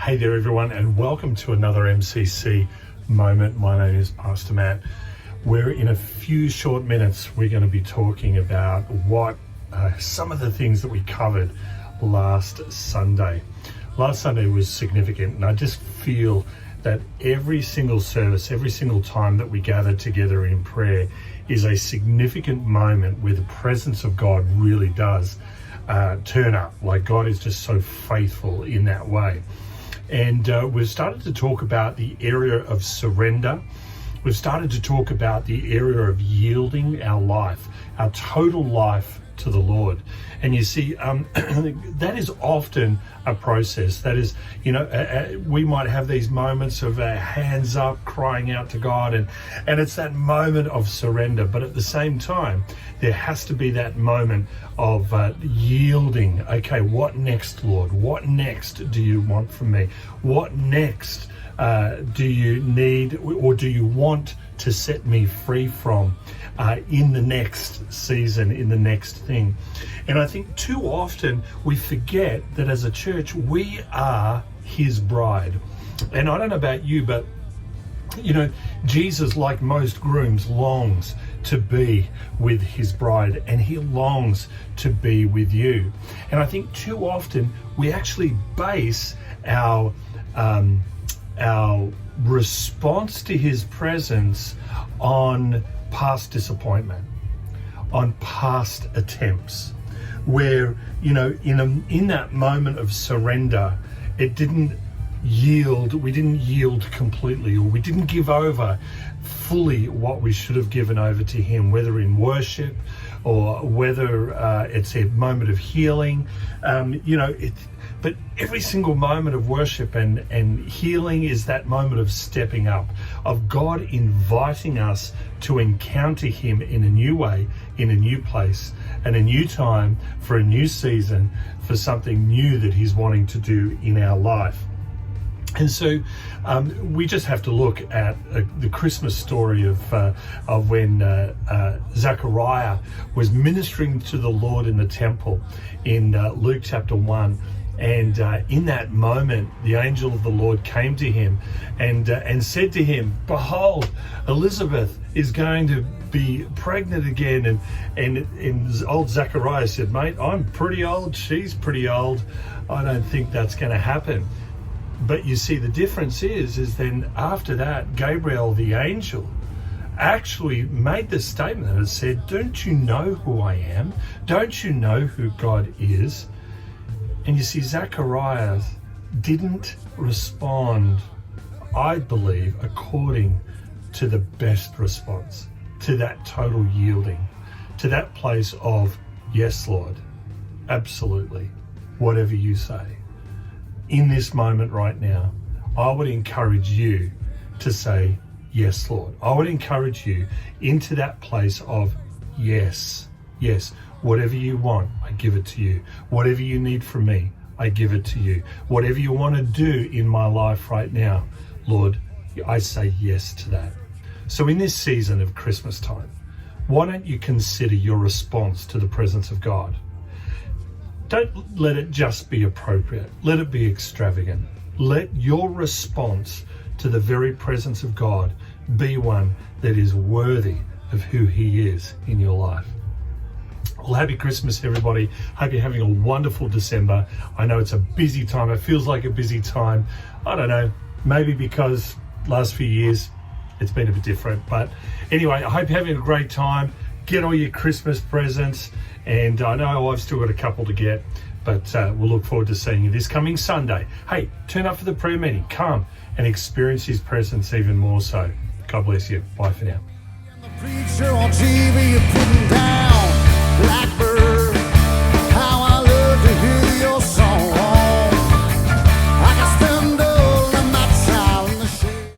Hey there everyone, and welcome to another MCC Moment. My name is Pastor Matt. Where in a few short minutes we're going to be talking about some of the things that we covered last Sunday. Last Sunday was significant, and I just feel that every single service, every single time that we gather together in prayer is a significant moment where the presence of God really does turn up. Like, God is just so faithful in that way. And we've started to talk about the area of surrender. We've started to talk about the area of yielding our life, our total life to the Lord. And you see, that is often a process. That is, we might have these moments of hands up, crying out to God, and it's that moment of surrender. But at the same time, there has to be that moment of yielding. Okay, what next, Lord? What next do you want from me? What next do you need or do you want to set me free from in the next season, in the next thing? And I think too often we forget that as a church, we are his bride. And I don't know about you, but Jesus, like most grooms, longs to be with his bride, and he longs to be with you. And I think too often we actually base our response to his presence on past disappointment, on past attempts, where in that moment of surrender, it didn't yield. We didn't yield completely, or we didn't give over fully what we should have given over to him, whether in worship or whether it's a moment of healing. But every single moment of worship and healing is that moment of stepping up, of God inviting us to encounter him in a new way, in a new place, and a new time, for a new season, for something new that he's wanting to do in our life. And so we just have to look at the Christmas story of when Zechariah was ministering to the Lord in the temple in Luke chapter 1. And in that moment, the angel of the Lord came to him and said to him, "Behold, Elizabeth is going to be pregnant again." And old Zechariah said, "Mate, I'm pretty old. She's pretty old. I don't think that's going to happen." But you see, the difference is then after that, Gabriel, the angel, actually made the statement and said, "Don't you know who I am? Don't you know who God is?" And you see, Zechariah didn't respond, I believe, according to the best response, to that total yielding, to that place of, "Yes, Lord, absolutely, whatever you say." In this moment right now, I would encourage you to say, "Yes, Lord." I would encourage you into that place of, yes, whatever you want, I give it to you. Whatever you need from me, I give it to you. Whatever you want to do in my life right now, Lord, I say yes to that. So in this season of Christmas time, why don't you consider your response to the presence of God? Don't let it just be appropriate. Let it be extravagant. Let your response to the very presence of God be one that is worthy of who he is in your life. Well, happy Christmas, everybody. Hope you're having a wonderful December. I know it's a busy time. It feels like a busy time. I don't know, maybe because last few years it's been a bit different. But anyway, I hope you're having a great time. Get all your Christmas presents. And I know I've still got a couple to get, but we'll look forward to seeing you this coming Sunday. Hey, turn up for the prayer meeting. Come and experience his presence even more so. God bless you. Bye for now.